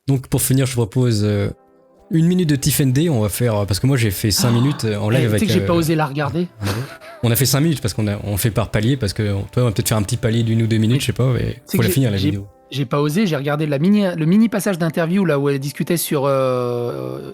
Donc pour finir, je propose une minute de Tiff & Day. On va faire, parce que moi j'ai fait 5 minutes en live avec... Tu sais que j'ai pas osé la regarder. On a fait 5 minutes parce qu'on fait par palier, parce que toi on va peut-être faire un petit palier d'1 ou 2 minutes, je sais pas, mais faut la finir la vidéo. J'ai pas osé, j'ai regardé le mini passage d'interview là où elle discutait sur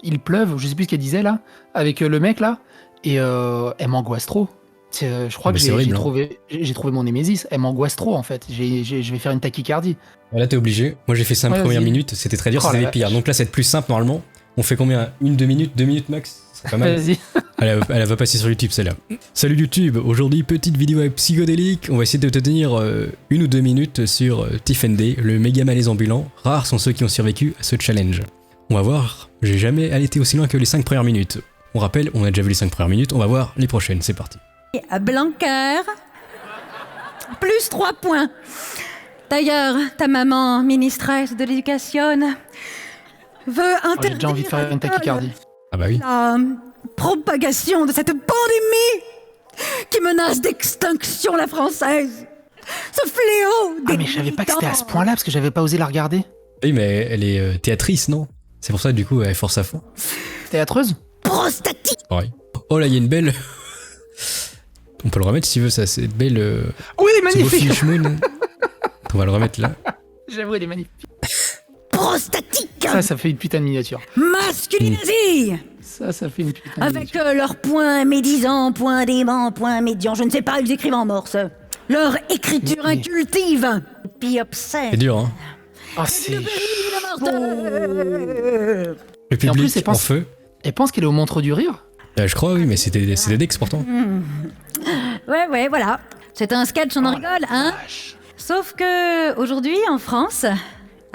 Il pleuve, je sais plus ce qu'elle disait là, avec le mec là, et elle m'angoisse trop. Je crois que j'ai trouvé mon némésis, elle m'angoisse trop en fait, je vais faire une tachycardie. Là t'es obligé, moi j'ai fait 5 premières minutes, c'était très dur, c'était pire. Donc là c'est plus simple normalement, on fait combien? 1-2 minutes, 2 minutes max? C'est pas mal. Vas-y. Elle va passer sur YouTube celle-là. Salut YouTube, aujourd'hui petite vidéo psychodélique, on va essayer de te tenir 1 ou 2 minutes sur Tiff & Day, le méga malaise ambulant. Rares sont ceux qui ont survécu à ce challenge. On va voir, j'ai jamais été aussi loin que les 5 premières minutes. On rappelle, on a déjà vu les 5 premières minutes, on va voir les prochaines, c'est parti. Blanquer, plus 3 points. D'ailleurs, ta maman, ministresse de l'éducation, veut interdire... J'ai déjà envie de faire une tachycardie. Ah bah oui. La propagation de cette pandémie qui menace d'extinction la française. Ce fléau des mais je savais pas que c'était à ce point-là, parce que j'avais pas osé la regarder. Oui, mais elle est théâtrice, non? C'est pour ça, du coup, elle force à fond. Théâtreuse? Prostatique. Pareil. Oh là, il y a une belle... On peut le remettre si tu veux, ça, c'est belle... Oui, magnifique. On va le remettre là. J'avoue, elle est magnifique. Prostatique. Ça fait une putain de miniature. Masculinisée. Ça fait une putain de avec leurs points médisants, points dément, points médians, je ne sais pas, ils écrivent en morse. Leur écriture incultive. Puis obscène. C'est dur, hein. Ah, c'est Le public en feu. Elle pense qu'elle est au Montreux du Rire. Je crois, oui, mais c'était des Dex pourtant. Ouais, voilà. C'est un sketch, on en rigole, hein. Sauf que aujourd'hui, en France...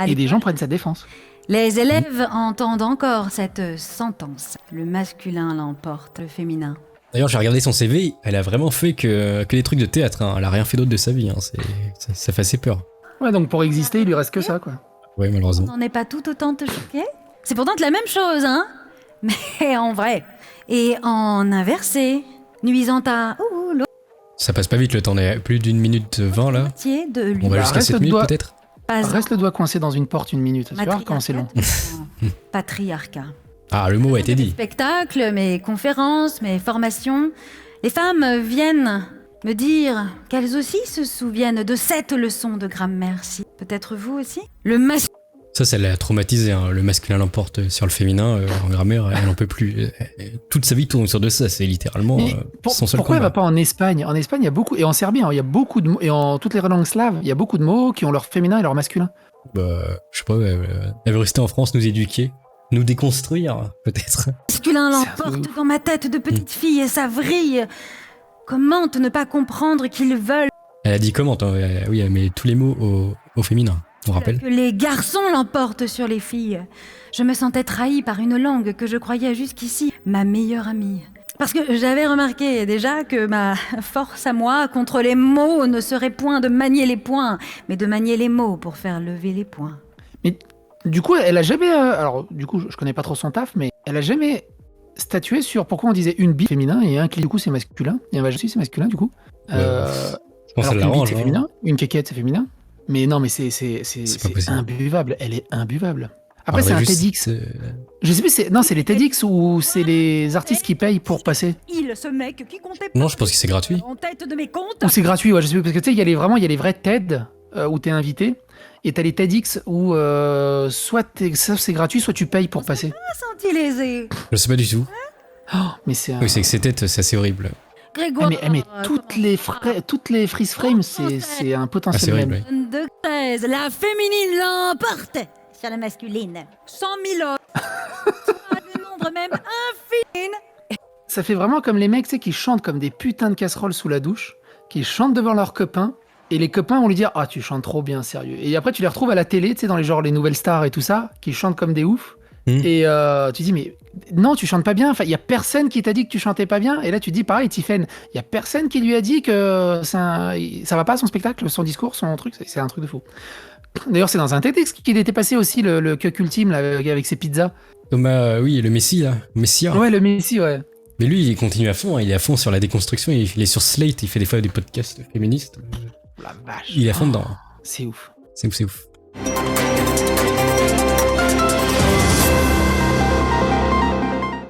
Et des gens prennent sa défense. Les élèves entendent encore cette sentence. Le masculin l'emporte, le féminin. D'ailleurs, j'ai regardé son CV, elle a vraiment fait que des trucs de théâtre, hein. Elle a rien fait d'autre de sa vie, hein. Ça fait assez peur. Ouais, donc pour exister, il lui reste que ça, quoi. Ouais, malheureusement. On n'en est pas tout autant te choqué. C'est pourtant la même chose, hein. Mais en vrai. Et en inversé, nuisant à... Ça passe pas vite le temps, on est à plus d'1 minute 20 là. On va jusqu'à 7 minutes peut-être. Reste le doigt coincé dans une porte 1 minute, tu vois quand c'est long. Patriarcat. Ah, le mot a été dit. Mes spectacles, mes conférences, mes formations, les femmes viennent me dire qu'elles aussi se souviennent de cette leçon de grammaire. Peut-être vous aussi. Ça l'a traumatisé, hein. Le masculin l'emporte sur le féminin, en grammaire, elle n'en peut plus. Toute sa vie tourne autour de ça, c'est littéralement son seul pourquoi combat. elle va pas en Espagne? En Espagne, il y a beaucoup, et en Serbie, hein, il y a beaucoup de mots, et en toutes les langues slaves, il y a beaucoup de mots qui ont leur féminin et leur masculin. Bah, je sais pas, elle veut rester en France, nous éduquer, nous déconstruire, peut-être. Masculin l'emporte dans ma tête de petite fille et ça vrille. Comment ne pas comprendre qu'ils veulent... Elle a dit comment, oui, elle met tous les mots au féminin. On rappelle que les garçons l'emportent sur les filles. Je me sentais trahie par une langue que je croyais jusqu'ici ma meilleure amie. Parce que j'avais remarqué déjà que ma force à moi contre les mots ne serait point de manier les poings, mais de manier les mots pour faire lever les poings. Mais du coup, elle a jamais... alors, du coup, je connais pas trop son taf, mais elle a jamais statué sur pourquoi on disait une bite féminin et un cli, du coup, c'est masculin. Et un vagin aussi, c'est masculin, du coup. Je pense qu'elle une bite, l'arrange. c'est féminin. Une quéquette, c'est féminin. Mais non, mais c'est possible. imbuvable. Elle est imbuvable. Après, c'est un TEDx. Je sais plus, c'est les TEDx ou c'est les artistes qui payent pour passer. Ce mec qui comptait Non, je pense que c'est gratuit. en tête de mes comptes. Ou c'est gratuit, ouais, je sais plus. Parce que tu sais, il y a les vrais TED où t'es invité. Et t'as les TEDx où soit c'est gratuit, soit tu payes pour passer. Senti lésé. Je sais pas du tout. Oh, mais c'est Oui, c'est que ses têtes, c'est assez horrible. Grégoire. Mais toutes les freeze frames, c'est un potentiel horrible, même. oui. De 13, la féminine l'emporte sur la masculine. 100 000 autres. Le nombre même infini. Ça fait vraiment comme les mecs, tu sais, qui chantent comme des putains de casseroles sous la douche, qui chantent devant leurs copains, et les copains vont lui dire « Ah, tu chantes trop bien, sérieux ». Et après, tu les retrouves à la télé, tu sais, dans les nouvelles stars et tout ça, qui chantent comme des oufs. Et tu dis, mais non, tu chantes pas bien. Enfin, il y a personne qui t'a dit que tu chantais pas bien. Et là, tu dis pareil, Tiffen, il y a personne qui lui a dit que ça va pas son spectacle, son discours, son truc. C'est un truc de fou. D'ailleurs, c'est dans un TEDx qu'il était passé aussi, le Cuck Ultime, là, avec ses pizzas. Thomas, oui, le Messie, là. Messia. Ouais, le Messie, ouais. Mais lui, il continue à fond, hein. Il est à fond sur la déconstruction, il est sur Slate, il fait des fois des podcasts féministes. La vache. Il est à fond dedans. C'est ouf. C'est ouf.